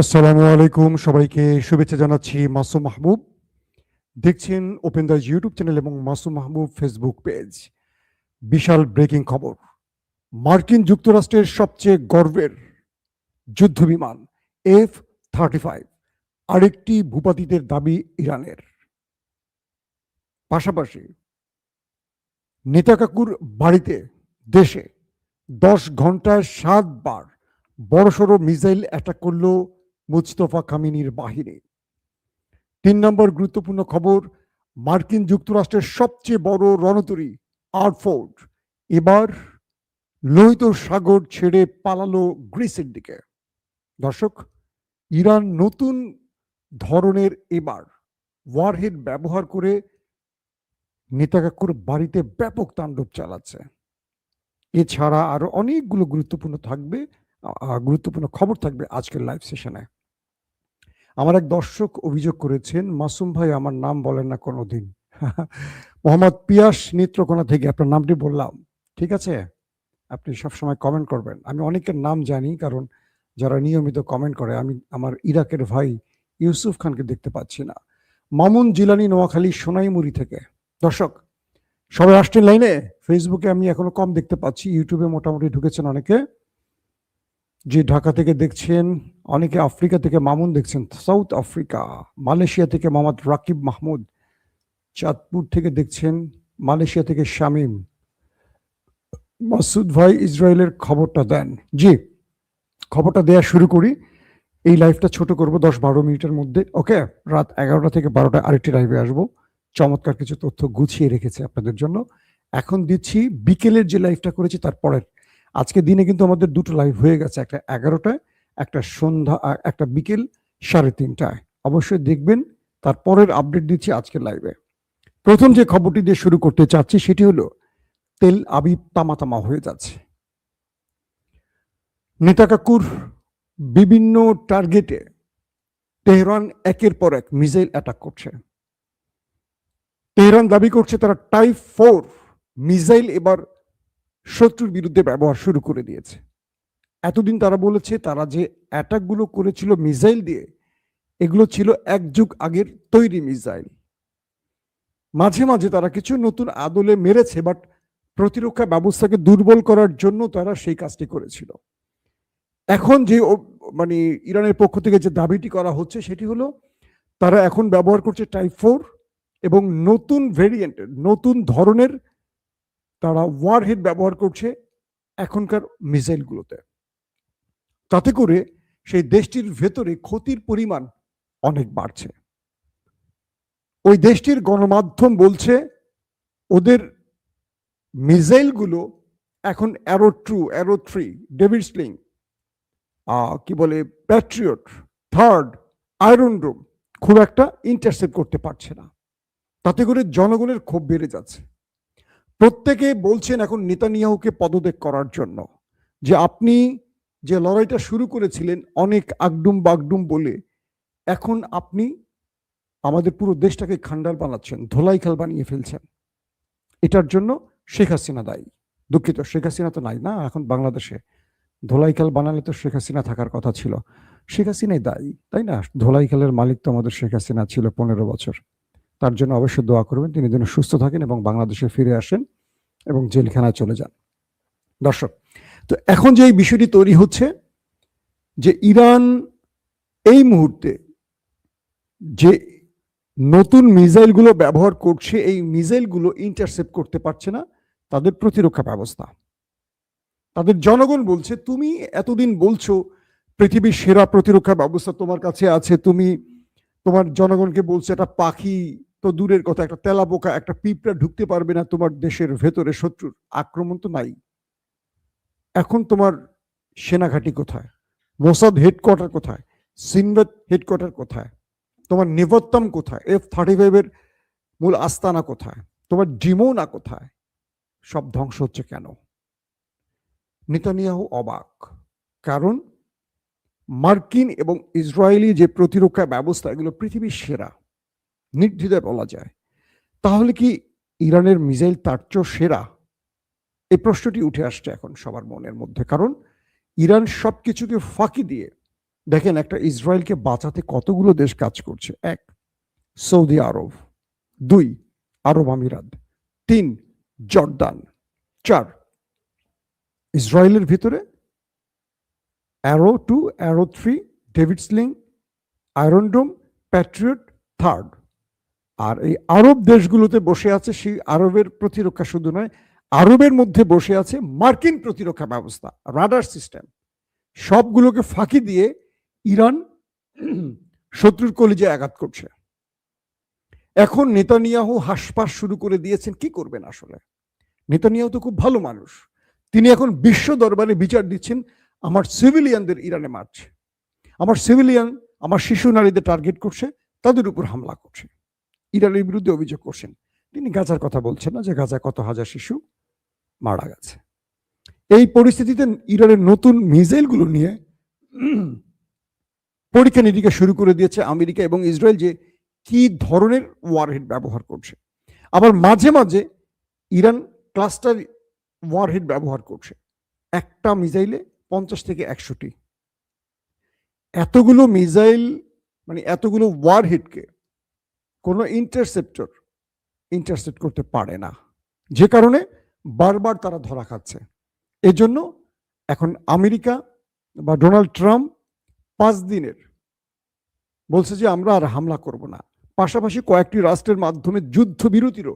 আসসালামু আলাইকুম, সবাইকে শুভেচ্ছা জানাচ্ছি। মাসুম মাহবুব দেখছেন ওপেন দ্য ইউটিউব চ্যানেল এবং মাসুম মাহবুব ফেসবুক পেজ। বিশাল ব্রেকিং খবর, মার্কিন যুক্তরাষ্ট্রের সবচেয়ে গর্বের যুদ্ধ বিমান F-35 আরেকটি ভূপাতিতের দাবি ইরানের। পাশাপাশি নেতা কাকুর বাড়িতে দেশে 10 ঘন্টায় 7 বার বড়সড় মিসাইল অ্যাটাক করল মুস্তফা কামিনীর বাহিনী। 3 নম্বর গুরুত্বপূর্ণ খবর, মার্কিন যুক্তরাষ্ট্রের সবচেয়ে বড় রণতরী আর্মফোর্স এবার লোহিত সাগর ছেড়ে পালালো গ্রিসের দিকে। দর্শক, ইরান নতুন ধরনের এবার ওয়ারহেড ব্যবহার করে নেতাকাকুর বাড়িতে ব্যাপক তাণ্ডব চালাচ্ছে। এছাড়া আরো অনেকগুলো গুরুত্বপূর্ণ খবর থাকবে আজকের লাইভ সেশনে। আমার এক দর্শক অভিযোগ করেছেন, মাসুম ভাই আমার নাম বলেন না কোনোদিন। মোহাম্মদ পিয়াস নেত্রকোনা থেকে আপনার নামটি বললাম, ঠিক আছে? আপনি সবসময় কমেন্ট করবেন। আমি অনেকের নাম জানি, কারণ যারা নিয়মিত কমেন্ট করে। আমি আমার ইরাকের ভাই ইউসুফ খানকে দেখতে পাচ্ছি না। মামুন জিলানি নোয়াখালী সোনাইমুড়ি থেকে। দর্শক সবাই আসছেন লাইনে। ফেসবুকে আমি এখনো কম দেখতে পাচ্ছি, ইউটিউবে মোটামুটি ঢুকেছেন অনেকে। যে ঢাকা থেকে দেখছেন, অনেকে আফ্রিকা থেকে মামুন দেখছেন, সাউথ আফ্রিকা। মালয়েশিয়া থেকে মোহাম্মদ রাকিব মাহমুদ, চাঁদপুর থেকে দেখছেন, মালয়েশিয়া থেকে শামীম। মাসুদ ভাই ইসরায়েলের খবরটা দেন। জি, খবরটা দেয়া শুরু করি। এই লাইভটা ছোট করব 10-12 মিনিটের মধ্যে। ওকে, রাত 11টা থেকে 12টা আরেকটি লাইভে আসবো। চমৎকার কিছু তথ্য গুছিয়ে রেখেছে আপনাদের জন্য। এখন দিচ্ছি বিকেলের যে লাইভটা করেছি তারপরের। আজকে দিনে কিন্তু আমাদের দুটো লাইভ হয়ে গেছে, একটা 11টায়, একটা সন্ধ্যা, একটা বিকেল 3:30টায়। অবশ্যই দেখবেন। তারপরের আপডেট দিচ্ছি আজকের লাইভে। প্রথম যে খবরটি দিয়ে শুরু করতে চাচ্ছি সেটি হলো, তেল আবিব তামাতামা হয়ে যাচ্ছে। নেতা কাকুর বিভিন্ন টার্গেটে তেহরান একের পর এক মিসাইল অ্যাটাক করছে। তেহরান দাবি করছে তারা টাইপ 4 মিসাইল এবার শত্রুর বিরুদ্ধে ব্যবহার শুরু করে দিয়েছে। এতদিন তারা বলেছে তারা যে অ্যাটাকগুলো করেছিল মিসাইল দিয়ে, এগুলো ছিল 1 যুগ আগের তৈরি মিসাইল। মাঝে মাঝে তারা কিছু নতুন আদলে মেরেছে, বাট প্রতিরক্ষা ব্যবস্থাকে দুর্বল করার জন্য তারা সেই কাজটি করেছিল। এখন যে মানে ইরানের পক্ষ থেকে যে দাবিটি করা হচ্ছে সেটি হলো, তারা এখন ব্যবহার করছে টাইপ 4 এবং নতুন ভেরিয়েন্টের, নতুন ধরনের তারা ওয়ারহেড ব্যবহার করছে এখনকার মিসাইলগুলোতে। তাতে করে সেই দেশটির ভেতরে ক্ষতির পরিমাণ অনেক বাড়ছে। ওই দেশটির গণমাধ্যম বলছে ওদের মিসাইলগুলো এখন অ্যারো 2, অ্যারো 3, ডেভিড স্লিং, কি বলে, প্যাট্রিয়ট, থার্ড, আয়রন ডোম খুব একটা ইন্টারসেপ্ট করতে পারছে না। তাতে করে জনগণের ক্ষোভ বেড়ে যাচ্ছে। প্রত্যেকে বলছেন এখন নেতানিয়াহুকে পদত্যাগ করার জন্য, যে আপনি যে লড়াইটা শুরু করেছিলেন অনেক আগডুম বাগডুম বলে, এখন আপনি আমাদের পুরো দেশটাকে খান্ডার বানাচ্ছেন, ধোলাইখাল বানিয়ে ফেলছেন। এটার জন্য শেখ হাসিনা দায়ী। দুঃখিত, শেখ হাসিনা তো নাই না এখন বাংলাদেশে। ধোলাইখাল বানালে তো শেখ হাসিনা থাকার কথা ছিল। শেখ হাসিনাই দায়ী, তাই না? ধোলাইখালের মালিক তো আমাদের শেখ হাসিনা ছিল 15 বছর। তার জন্য অবশ্যই দোয়া করবেন, তিনি যেন সুস্থ থাকেন এবং বাংলাদেশে ফিরে আসেন এবং জেলখানায় চলে যান। দর্শক, তো এখন যে এই বিষয়টি তৈরি হচ্ছে, যে ইরান এই মুহূর্তে যে নতুন মিসাইলগুলো ব্যবহার করছে, এই মিসাইলগুলো ইন্টারসেপ্ট করতে পারছে না তাদের প্রতিরক্ষা ব্যবস্থা। তাদের জনগণ বলছে, তুমি এতদিন বলছো পৃথিবীর সেরা প্রতিরক্ষা ব্যবস্থা তোমার কাছে আছে, তুমি তোমার জনগণকে বলছো একটা পাখি তো দূরের কথা, একটা তেলাপোকা, একটা পিঁপড়া ঢুকতে পারবে না তোমার দেশের ভেতরে, শত্রুর আক্রমণ তো নাই। এখন তোমার সেনাঘাঁটি কোথায়? মোসাদ হেডকোয়ার্টার কোথায়? সিনবাদ হেডকোয়ার্টার কোথায়? তোমার নিবত্তম কোথায়? F-35 এর মূল আস্তানা কোথায়? তোমার ডিমোনা কোথায়? সব ধ্বংস হচ্ছে কেন? নেতানিয়াহু অবাক, কারণ মার্কিন এবং ইসরায়েলি যে প্রতিরক্ষা ব্যবস্থা, এগুলো পৃথিবীর সেরা, নির্দ্বিধায় বলা যায়। তাহলে কি ইরানের মিসাইল তার চেয়েও সেরা? এই প্রশ্নটি উঠে আসছে এখন সবার মনের মধ্যে, কারণ ইরান সবকিছুকে ফাঁকি দিয়ে দেখেন একটা ইসরায়েলকে বাঁচাতে কতগুলো দেশ কাজ করছে। ১ সৌদি আরব, ২ আরব আমিরাত, ৩ জর্দান, ৪ ইসরায়েলের ভিতরে arrow 2, arrow 3, David sling, iron dome, Patriot, third. আর এই আরব দেশগুলোতে বসে আছে সেই আরবের প্রতিরক্ষা শুধু নয়, আরবের মধ্যে বসে আছে মার্কিন প্রতিরক্ষা ব্যবস্থা, রাডার সিস্টেম। সবগুলোকে ফাঁকি দিয়ে ইরান শত্রুর কলিজায় আঘাত করছে। এখন নেতানিয়াহু হাসপাস শুরু করে দিয়েছেন, কি করবেন আসলে? নেতানিয়াহু তো খুব ভালো মানুষ, তিনি এখন বিশ্ব দরবারে বিচার দিচ্ছেন, আমার সিভিলিয়ানদের ইরানে মারছে, আমার সিভিলিয়ান, আমার শিশু নারীদের টার্গেট করছে, তাদের উপর হামলা করছে, ইরানের বিরুদ্ধে অভিযোগ করছেন। তিনি গাজার কথা বলছেন না, যে গাজায় কত হাজার শিশু মারা গেছে। এই পরিস্থিতিতে ইরানের নতুন মিসাইলগুলো নিয়ে পরীক্ষা নিরীক্ষা শুরু করে দিয়েছে আমেরিকা এবং ইসরায়েল, যে কি ধরনের ওয়ারহেড ব্যবহার করছে। আবার মাঝে মাঝে ইরান ক্লাস্টার ওয়ারহেড ব্যবহার করছে, একটা মিসাইলে 50 থেকে 100টি। এতগুলো মিসাইল, মানে এতগুলো ওয়ারহেডকে কোনো ইন্টারসেপ্ট করতে পারে না, যে কারণে বারবার তারা ধরা খাচ্ছে। এজন্য এখন আমেরিকা বা ডোনাল্ড ট্রাম্প 5 দিনের বলছে যে আমরা আর হামলা করব না। পাশাপাশি কয়েকটি রাষ্ট্রের মাধ্যমে যুদ্ধবিরতিরও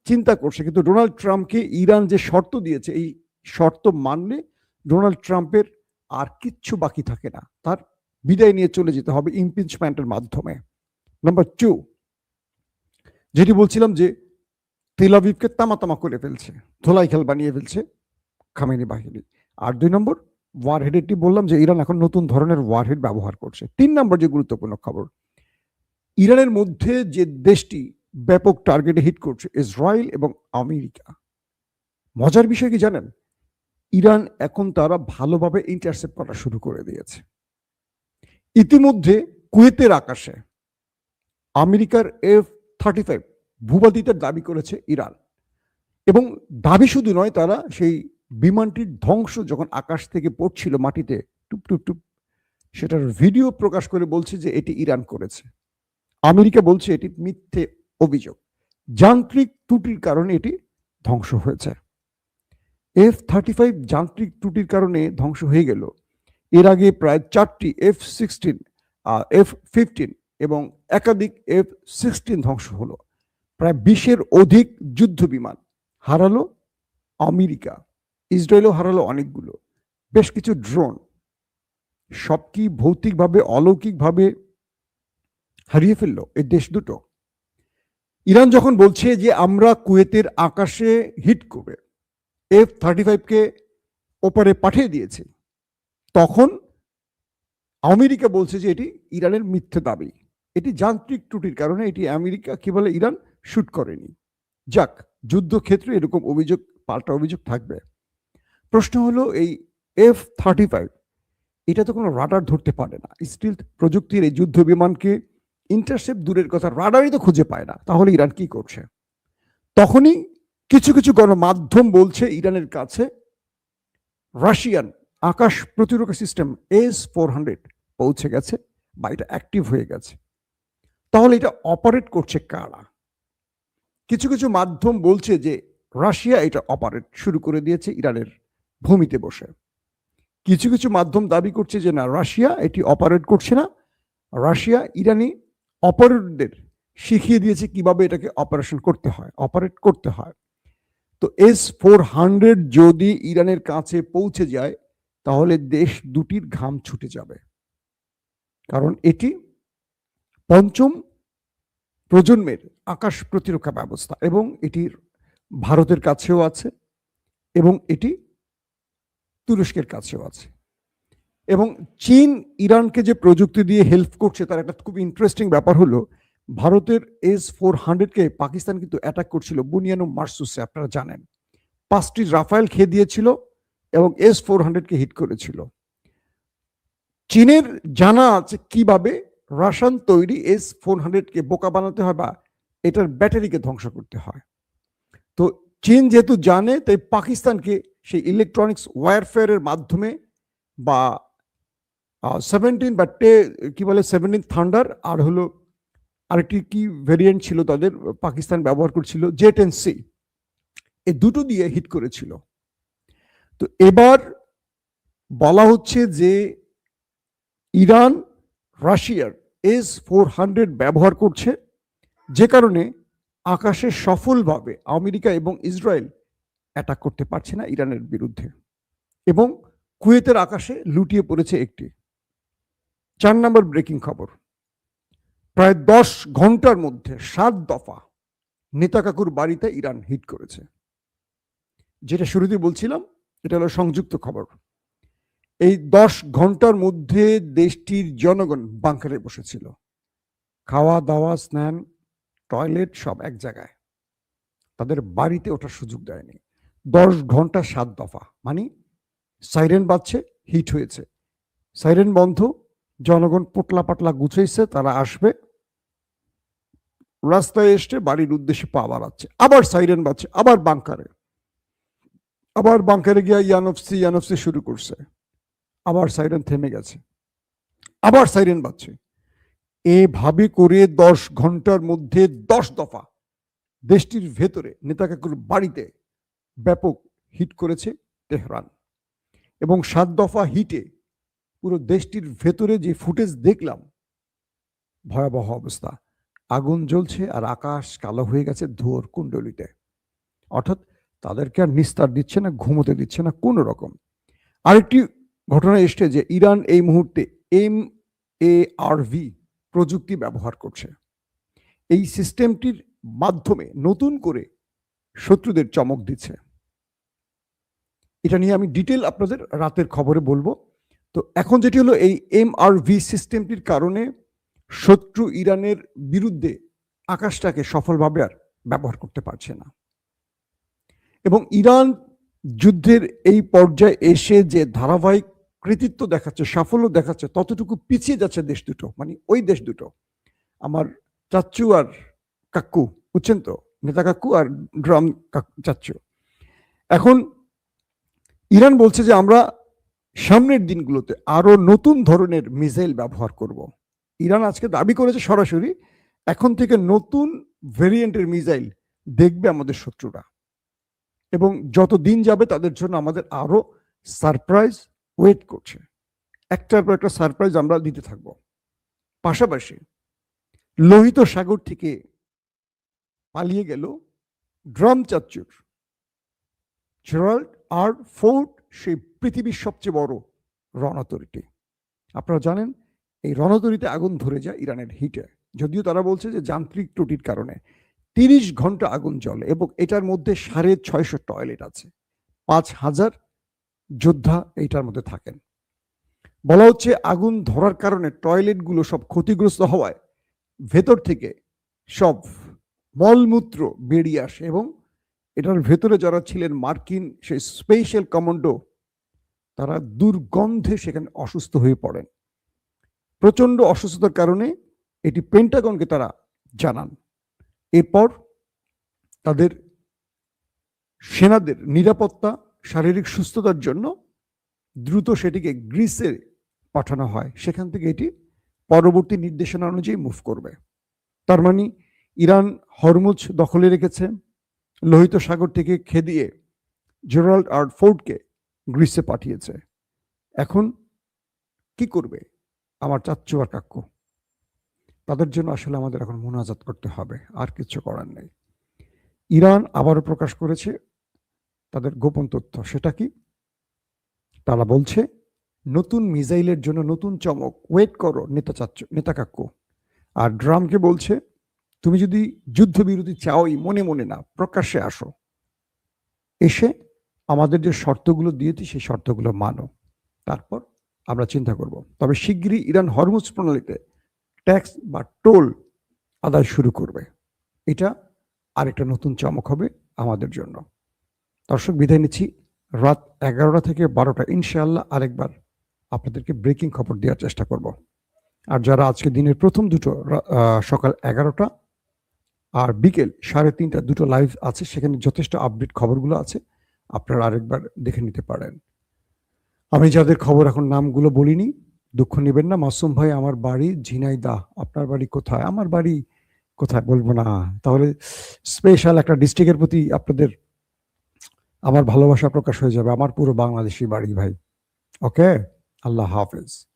চিন্তা করছে, কিন্তু ডোনাল্ড ট্রাম্পকে ইরান যে শর্ত দিয়েছে, এই শর্ত মানলে ডোনাল্ড ট্রাম্পের আর কিচ্ছু বাকি থাকে না, তার বিদায় নিয়ে চলে যেতে হবে ইমপিচমেন্টের মাধ্যমে। নাম্বার 2, যেটি বলছিলাম যে তেল আবিবকে তামাতামা করে ফেলছে, ধোলাই খেল বানিয়ে ফেলছে খামেনি বাহিনী। আর 2 নম্বর ওয়ারহেডেরটি বললাম যে ইরান এখন নতুন ধরনের ওয়ারহেড ব্যবহার করছে। 3 নম্বর যে গুরুত্বপূর্ণ খবর, ইরানের মধ্যে যে দেশটি ব্যাপক টার্গেটে হিট করছে, ইসরায়েল এবং আমেরিকা। মজার বিষয় কি জানেন, ইরান এখন তারা ভালোভাবে ইন্টারসেপ্ট করা শুরু করে দিয়েছে। ইতিমধ্যে কুয়েতের আকাশে আমেরিকার F-35 ভূপাতিতের দাবি করেছে ইরান, এবং দাবি শুধু নয়, তারা সেই বিমানটির ধ্বংস যখন আকাশ থেকে পড়ছিল মাটিতে টুপ টুপ টুপ, সেটার ভিডিও প্রকাশ করে বলছে যে এটি ইরান করেছে। আমেরিকা বলছে এটি মিথ্যে অভিযোগ, যান্ত্রিক ত্রুটির কারণে এটি ধ্বংস হয়েছে। F-35 যান্ত্রিক ত্রুটির কারণে ধ্বংস হয়ে গেল। এর আগে প্রায় 4টি F-16, F-15 এবং একাধিক F-16 ধ্বংস হলো। প্রায় 20-এর অধিক যুদ্ধ বিমান হারালো আমেরিকা। ইসরায়েলও হারালো অনেকগুলো, বেশ কিছু ড্রোন। সব কি ভৌতিকভাবে অলৌকিকভাবে হারিয়ে ফেললো এই দেশ দুটো? ইরান যখন বলছে যে আমরা কুয়েতের আকাশে হিট করে F-35কে ওপারে পাঠিয়ে দিয়েছে, তখন আমেরিকা বলছে যে এটি ইরানের মিথ্যে দাবি, এটি যান্ত্রিক ত্রুটির কারণে, এটি আমেরিকা কি বলে ইরান শুট করেনি। যাক, যুদ্ধক্ষেত্রে এরকম অভিযোগ, পাল্টা অভিযোগ থাকবে। প্রশ্ন হলো এই F-35 এটা তো কোনো রাডার ধরতে পারে না, স্টিল প্রযুক্তির এই যুদ্ধ বিমানকে ইন্টারসেপ্ট দূরের কথা, রাডারই তো খুঁজে পায় না, তাহলে ইরান কি করছে? তখনই কিছু কিছু গণমাধ্যম বলছে ইরানের কাছে রাশিয়ান আকাশ প্রতিরক্ষা সিস্টেম S-400 পৌঁছে গেছে বা এটা অ্যাক্টিভ হয়ে গেছে। তাহলে এটা অপারেট করছে কারা? কিছু কিছু মাধ্যম বলছে যে রাশিয়া এটা অপারেট শুরু করে দিয়েছে ইরানের ভূমিতে বসে। কিছু কিছু মাধ্যম দাবি করছে যে না, রাশিয়া এটি অপারেট করছে না, রাশিয়া ইরানি অপারেটরদের শিখিয়ে দিয়েছে কিভাবে এটাকে অপারেট করতে হয়। তো S-400 যদি ইরানের কাছে পৌঁছে যায়, তাহলে দেশ দুটির ঘাম ছুটে যাবে, কারণ এটি 5ম প্রজন্মের আকাশ প্রতিরক্ষা ব্যবস্থা, এবং এটির ভারতের কাছেও আছে এবং এটি তুরস্কের কাছেও আছে। এবং চীন ইরানকে যে প্রযুক্তি দিয়ে হেল্প করছে, তার একটা খুব ইন্টারেস্টিং ব্যাপার হলো, ভারতের S-400কে পাকিস্তান কিন্তু অ্যাটাক করছিল বুনিয়ানো মারসুসে, আপনারা জানেন। 5টি রাফায়েল খেয়ে দিয়েছিল এবং S-400কে হিট করেছিল। চীনের জানা আছে কিভাবে রাশিয়ান তৈরি S-400কে বোকা বানাতে হয় বা এটার ব্যাটারিকে ধ্বংস করতে হয়। তো চীন যেহেতু জানে, তাই পাকিস্তানকে সেই ইলেকট্রনিক্স ওয়ারফেয়ারের মাধ্যমে বা 17 বাট্টে কি বলে 17 থান্ডার, আর হলো আরেকটি কি ভেরিয়েন্ট ছিল তাদের, পাকিস্তান ব্যবহার করছিল জে-10C, এই দুটো দিয়ে হিট করেছিল। তো এবার বলা হচ্ছে যে ইরান রাশিয়ার S-400 ব্যবহার করছে, যে কারণে আকাশে সফলভাবে আমেরিকা এবং ইসরায়েল অ্যাটাক করতে পারছে না ইরানের বিরুদ্ধে, এবং কুয়েতের আকাশে লুটিয়ে পড়েছে একটি। 4 নম্বর ব্রেকিং খবর, প্রায় 10 ঘন্টার মধ্যে 7 দফা নেতাকাকুর বাড়িতে ইরান হিট করেছে। যেটা শুরুতে বলছিলাম, এটা হলো সংযুক্ত খবর। এই 10 ঘন্টার মধ্যে দেশটির জনগণ বাংকারে বসেছিল, খাওয়া দাওয়া, স্নান, টয়লেট সব এক জায়গায়, তাদের বাড়িতে ওঠার সুযোগ দেয়নি। 10 ঘন্টা 7 দফা, মানে সাইরেন বাজছে, হিট হয়েছে, সাইরেন বন্ধ, জনগণ পোটলা পাটলা গুছাইছে, তারা আসবে, রাস্তায় এসে বাড়ির উদ্দেশ্যে পা বাড়াচ্ছে, আবার সাইরেন বাজছে, আবার বাংকারে গিয়া ইয়ানফসি শুরু করছে, আবার সাইরেন থেমে গেছে, আবার সাইরেন বাজছে। এভাবে করে 10 ঘন্টার মধ্যে 10 দফা দেশটির ভেতরে নেতাকাকুর বাড়িতে ব্যাপক হিট করেছে তেহরান। এবং 7 দফা হিটে পুরো দেশটির ভেতরে যে ফুটেজ দেখলাম, ভয়াবহ অবস্থা, আগুন জ্বলছে আর আকাশ কালো হয়ে গেছে ধোঁয়ার কুণ্ডলিতে। অর্থাৎ তাদেরকে আর নিস্তার দিচ্ছে না, ঘুমোতে দিচ্ছে না কোনো রকম। আরেকটি ঘটনা এসছে যে ইরান এই মুহূর্তে MARV প্রযুক্তি ব্যবহার করছে। এই সিস্টেমটির মাধ্যমে নতুন করে শত্রুদের চমক দিচ্ছে। এটা নিয়ে আমি ডিটেল আপনাদের রাতের খবরে বলবো। তো এখন যেটি হলো, এই MRV সিস্টেমটির কারণে শত্রু ইরানের বিরুদ্ধে আকাশটাকে সফলভাবে আর ব্যবহার করতে পারছে না, এবং ইরান যুদ্ধের এই পর্যায়ে এসে যে ধারাবাহিক কৃতিত্ব দেখাচ্ছে, সাফল্য দেখাচ্ছে, ততটুকু পিছিয়ে যাচ্ছে দেশ দুটো, মানে ওই দেশ দুটো, আমার চাচ্চু আর কাক্কু, বুঝছেন তো, নেতা কাক্কু আর ড্রাম চাচ্চু। এখন ইরান বলছে যে আমরা সামনের দিনগুলোতে আরো নতুন ধরনের মিসাইল ব্যবহার করব। ইরান আজকে দাবি করেছে সরাসরি, এখন থেকে নতুন ভেরিয়েন্টের মিসাইল দেখবে আমাদের শত্রুরা, এবং যত দিন যাবে তাদের জন্য আমাদের আরো সারপ্রাইজ ওয়েট করছে। একটার পর একটা সারপ্রাইজ আমরা দিতে থাকব। পাশাপাশি লোহিত সাগর থেকে পালিয়ে গেল ড্রাম চাচ্চুর জেরাল্ড আর ফোর্ড, সেই পৃথিবীর সবচেয়ে বড় রণতরীটি। আপনারা জানেন এই রণতরীতে আগুন ধরে যায় ইরানের হিটে, যদিও তারা বলছে যে যান্ত্রিক ত্রুটির কারণে 30 ঘন্টা আগুন জ্বলে, এবং এটার মধ্যে 650 টয়লেট আছে, 5000 যোদ্ধা এইটার মধ্যে থাকেন। বলা হচ্ছে আগুন ধরার কারণে টয়লেটগুলো সব ক্ষতিগ্রস্ত হওয়ায় ভেতর থেকে সব মলমূত্র বেরিয়ে আসে, এবং এটার ভেতরে যারা ছিলেন মার্কিন সেই স্পেশাল কমান্ডো, তারা দুর্গন্ধে সেখানে অসুস্থ হয়ে পড়েন। প্রচন্ড অসুস্থতার কারণে এটি পেন্টাগনকে তারা জানান। এরপর তাদের সেনাদের নিরাপত্তা, শারীরিক সুস্থতার জন্য দ্রুত সেটিকে গ্রিসে পাঠানো হয়, সেখান থেকে এটি পরবর্তী নির্দেশনা অনুযায়ী মুভ করবে। তার মানে ইরান হরমুজ দখলে রেখেছে, লোহিত সাগর থেকে খেদিয়ে জেরাল্ড আর ফোর্ডকে গ্রিসে পাঠিয়েছে। এখন কি করবে আমার চাচ্চু আর কাক্কু? তাদের জন্য আসলে আমাদের এখন মুনাজাত করতে হবে, আর কিছু করার নেই। ইরান আবারও প্রকাশ করেছে তাদের গোপন তথ্য। সেটা কি? তারা বলছে নতুন মিসাইলের জন্য নতুন চমক, ওয়েট করো নেতা কাক্কু। আর ড্রামকে বলছে তুমি যদি যুদ্ধবিরতি চাওই, মনে মনে না, প্রকাশ্যে আসো, এসে আমাদের যে শর্তগুলো দিয়েছি সেই শর্তগুলো মানো, তারপর আমরা চিন্তা করব। তবে শিগগিরই ইরান হরমুজ প্রণালীতে ট্যাক্স বা টোল আদায় শুরু করবে। এটা আরেকটা নতুন চমক হবে আমাদের জন্য। দর্শক, বিদায় নিচ্ছি। রাত 11টা থেকে 12টা ইনশাআল্লাহ আরেকবার আপনাদেরকে ব্রেকিং খবর দেওয়ার চেষ্টা করব। আর যারা আজকে দিনের প্রথম দুটো সকাল 11টা আর বিকেল 3:30টা দুটো লাইভ আছে, সেখানে যথেষ্ট আপডেট খবরগুলো আছে, আপনারা আরেকবার দেখে নিতে পারেন। আমি যাদের খবর এখন নামগুলো বলিনি, দুঃখ নেবেন না মাসুম ভাই, আমার বাড়ি ঝিনাইদহ। আপনার বাড়ি কোথায়? আমার বাড়ি কোথায় বলবো না। তাহলে স্পেশাল একটা ডিস্ট্রিক্টের প্রতি আপনাদের আমার ভালোবাসা প্রকাশ হয়ে যাবে। আমার পুরো বাংলাদেশি বাড়ি ভাই। ওকে, আল্লাহ হাফেজ।